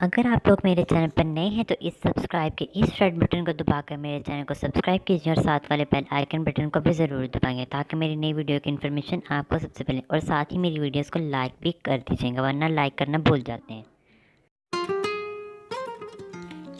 अगर आप लोग मेरे चैनल पर नए हैं तो इस सब्सक्राइब के इस रेड बटन को दबाकर मेरे चैनल को सब्सक्राइब कीजिए और साथ वाले बेल आइकन बटन को भी ज़रूर दबाएंगे ताकि मेरी नई वीडियो की इन्फॉर्मेशन आपको सबसे पहले और साथ ही मेरी वीडियोस को लाइक भी कर दीजिएगा वरना लाइक करना भूल जाते हैं।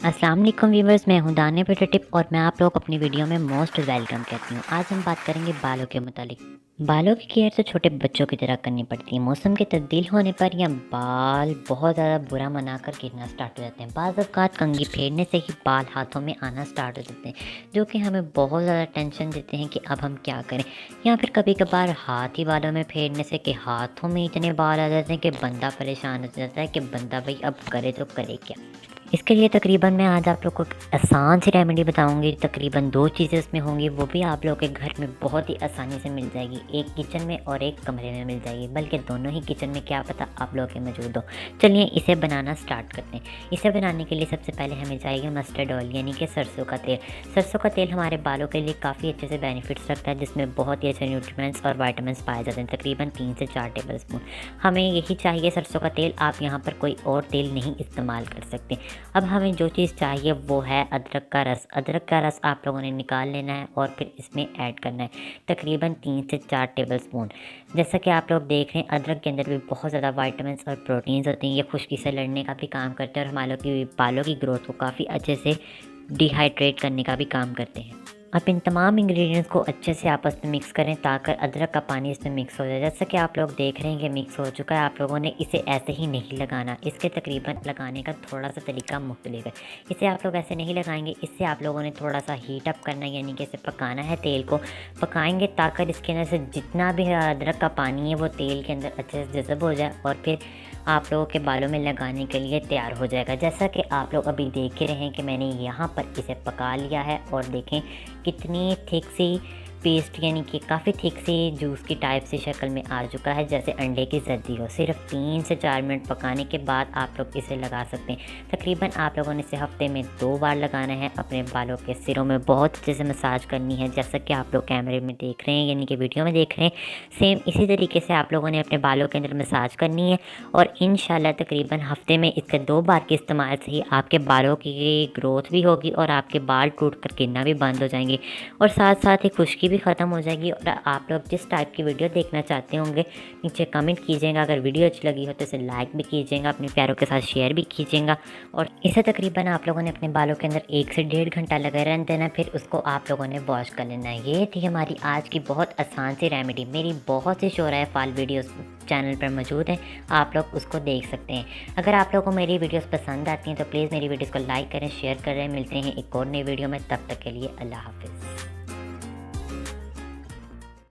अस्सलाम वालेकुम व्यूवर्स, मैं हूं दानिया ब्यूटी टिप और मैं आप लोग को अपनी वीडियो में मोस्ट वेलकम कहती हूं। आज हम बात करेंगे बालों के मुतालिक। बालों की केयर तो छोटे बच्चों की तरह करनी पड़ती है। मौसम के तब्दील होने पर या बाल बहुत ज़्यादा बुरा मना कर गिरना स्टार्ट हो जाते हैं। बाज़ औक़ात कंघी फेरने से ही बाल हाथों में आना स्टार्ट हो जाते हैं, जो कि हमें बहुत ज़्यादा टेंशन देते हैं कि अब हम क्या करें। या फिर कभी कभार हाथ ही बालों में फेरने से कि हाथों में इतने बाल आ जाते हैं कि बंदा परेशान हो जाता है कि बंदा भाई अब करे तो करे क्या। इसके लिए तकरीबन मैं आज आप लोग को एक आसान सी रेमेडी बताऊंगी। तकरीबन 2 चीज़ें इसमें होंगी, वो भी आप लोग के घर में बहुत ही आसानी से मिल जाएगी। एक किचन में और एक कमरे में मिल जाएगी, बल्कि दोनों ही किचन में, क्या पता आप लोग के मौजूद हो। चलिए इसे बनाना स्टार्ट करते हैं। इसे बनाने के लिए सबसे पहले हमें चाहिए मस्टर्ड ऑयल यानी कि सरसों का तेल। सरसों का तेल हमारे बालों के लिए काफ़ी अच्छे से बेनिफिट्स रखता है, जिसमें बहुत ही अच्छे न्यूट्रिएंट्स और विटामिन्स पाए जाते हैं। तकरीबन 3 से 4 टेबल स्पून हमें यही चाहिए सरसों का तेल। आप यहाँ पर कोई और तेल नहीं इस्तेमाल कर सकते। अब हमें जो चीज़ चाहिए वो है अदरक का रस। अदरक का रस आप लोगों ने निकाल लेना है और फिर इसमें ऐड करना है तकरीबन 3 से 4 टेबल स्पून। जैसा कि आप लोग देख रहे हैं, अदरक के अंदर भी बहुत ज़्यादा विटामिन्स और प्रोटीन्स होते हैं। ये खुश्की से लड़ने का भी काम करते हैं और हमारे बालों की ग्रोथ को काफ़ी अच्छे से डिहाइड्रेट करने का भी काम करते हैं। अब इन तमाम इंग्रेडिएंट्स को अच्छे से आपस में मिक्स करें ताकि अदरक का पानी इसमें मिक्स हो जाए। जैसा कि आप लोग देख रहे हैं कि मिक्स हो चुका है। आप लोगों ने इसे ऐसे ही नहीं लगाना, इसके तकरीबन लगाने का थोड़ा सा तरीका मुख्तलिफ है। इसे आप लोग ऐसे नहीं लगाएंगे, इससे आप लोगों ने थोड़ा सा हीट अप करना है, यानी कि इसे पकाना है। तेल को पकाएंगे ताकि इसके अंदर से जितना भी अदरक का पानी है वो तेल के अंदर अच्छे से जज़ब हो जाए और फिर आप लोगों के बालों में लगाने के लिए तैयार हो जाएगा। जैसा कि आप लोग अभी देख रहे हैं कि मैंने यहाँ पर इसे पका लिया है और देखें कितनी थिक सी पेस्ट यानी कि काफ़ी थिक सी जूस की टाइप से शक्ल में आ चुका है, जैसे अंडे की जर्दी हो। सिर्फ 3 से 4 मिनट पकाने के बाद आप लोग इसे लगा सकते हैं। तकरीबन आप लोगों ने इसे हफ्ते में 2 बार लगाना है। अपने बालों के सिरों में बहुत अच्छे से मसाज करनी है, जैसा कि आप लोग कैमरे में देख रहे हैं यानी कि वीडियो में देख रहे हैं। सेम इसी तरीके से आप लोगों ने अपने बालों के अंदर मसाज करनी है और इंशाल्लाह तकरीबन हफ्ते में इसके 2 बार के इस्तेमाल से ही आपके बालों की ग्रोथ भी होगी और आपके बाल टूट कर गिरना भी बंद हो जाएंगे और साथ साथ ही खुश्की भी ख़त्म हो जाएगी। और आप लोग जिस टाइप की वीडियो देखना चाहते होंगे नीचे कमेंट कीजिएगा। अगर वीडियो अच्छी लगी हो तो इसे लाइक भी कीजिएगा, अपने प्यारों के साथ शेयर भी कीजिएगा। और इसे तकरीबन आप लोगों ने अपने बालों के अंदर 1 से 1.5 घंटा लगा रहने देना, फिर उसको आप लोगों ने वॉश कर लेना है। ये थी हमारी आज की बहुत आसान सी रेमेडी। मेरी बहुत सी शोरा फाल वीडियोस चैनल पर मौजूद हैं, आप लोग उसको देख सकते हैं। अगर आप लोगों को मेरी वीडियोस पसंद आती हैं तो प्लीज़ मेरी वीडियोस को लाइक करें, शेयर करें। मिलते हैं एक और नई वीडियो में, तब तक के लिए अल्लाह हाफिज़।